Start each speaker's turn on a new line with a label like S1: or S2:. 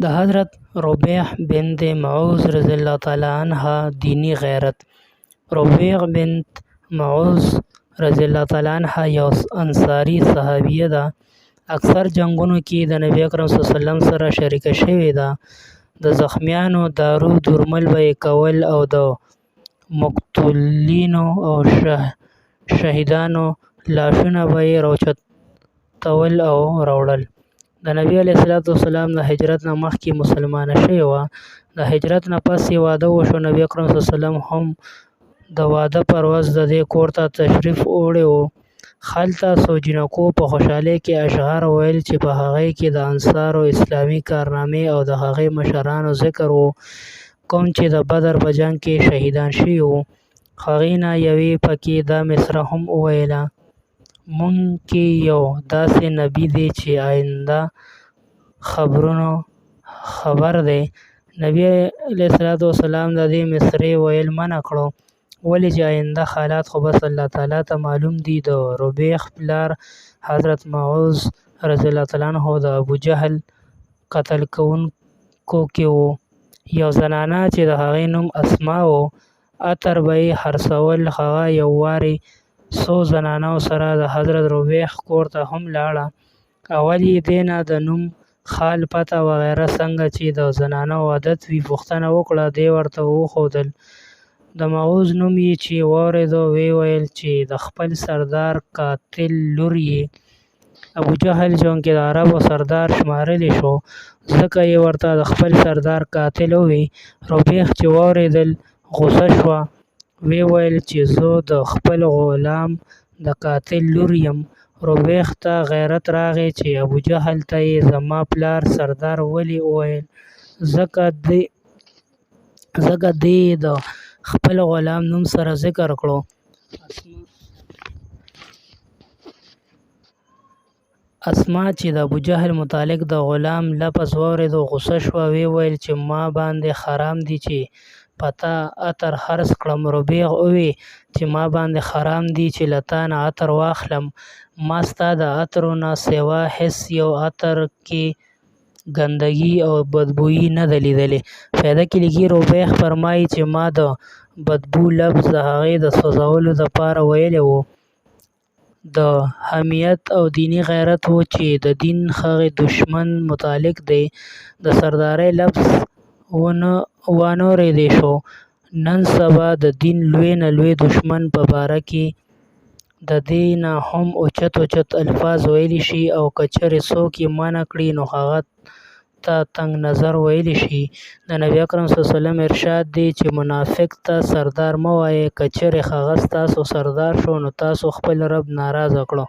S1: د حضرت ربیع بنت معوذ رضی الله تعالی عنها دینی غیرت. ربیع بنت معوذ رضی الله تعالی عنها یو انصاری صحابیه ده. اکثر جنگونو کې د نبی اکرم صلی الله علیه وسلم سره شریکه شوې ده. د زخمیانو دارو درمل به یې کول او د مقتولینو او شهیدانو لاشونه به یې راوچتول او راوړل. د نبي علیه الصلاة والسلام د هجرت نه مخکې مسلمانه شوې وه. د هجرت نه پس یې واده وشو. نبي اکرم صلی الله علیه وسلم هم د واده پر ورځ د دې کور ته تشریف وړی و. هلته څو جینکو په خوشحالۍ کې اشعار ویل چې په هغې کې د انصارو اسلامي کارنامې او د هغې مشرانو ذکر و کوم چې د بدر په جنګ کې شهیدان شوي وو. هغې نه یوې پکې دا مصرع هم وویله: موږ کې یو داسې نبي دی چې آینده خبرونو خبر دی. نبي علیه الصلاة والسلام د دې مصرع ویل منع کړو. ولې چې آینده حالات خو بس الله تعالی ته معلوم دي. د ربیع پلار حضرت معوذ رضی الله تعالی عنه د ابوجهل قتل کوونکو کې و. یو زنانه چې د هغې نوم اسماء و، عطر به یې خرڅول. هغه یو وارې څو زنانو سره د حضرت ربیع کور ته هم لاړه. اول یې دې نه د نوم، خال، پته وغیره څنګه چې د زنانو عادت وي پوښتنه وکړه. دې ورته وښودل. د معوذ نوم یې چې واورېده ویې ویل چې د خپل سردار قاتل لور یې. ابوجهل چونکې د عربو سردار شمارلی شو ځکه یې ورته د خپل سردار قاتل وویل. ربیع چې واورېدل غوسه شوه. ویې ویل چې زه د خپل غلام د قاتل لور یم. ربیع ته غیرت راغی چې ابوجهل ته یې زما پلار سردار ولې وویل، ځکه دې د خپل غلام نوم سره ذکر کړو. اسماء چې د ابوجهل متعلق د غلام لفظ واورېد غوسه شوه. ویې ویل چې ما باندې حرام دي چې په تا عطر خرڅ کړم. ربیع وویل چې ما باندې حرام دي چې له تا نه عطر واخلم. ما ستا د عطرو نه سوا هېڅ یو عطر کې ګندګي او بدبويي نه ده لیدلې. فایده کې لیکي ربیع فرمایي چې ما د بدبو لفظ د هغې د سوځولو دپاره ویلی و. د حمیت او دیني غیرت و چې د دین هغې دشمن متعلق دی. د سردارۍ لفظ وانه ورېدی شو. نن سبا د دین لوی نه لوی دشمن په باره کې د دې نه هم اوچت الفاظ ویلی شي او که چېرې څوک یې منع کړي نو هغه ته تنګ نظر ویلی شي. د نبي اکرم صلی الله علیه وسلم ارشاد دی چې منافق ته سردار مه وایئ. که چېرې هغه ستاسو سردار شو نو تاسو خپل رب ناراضه کړو.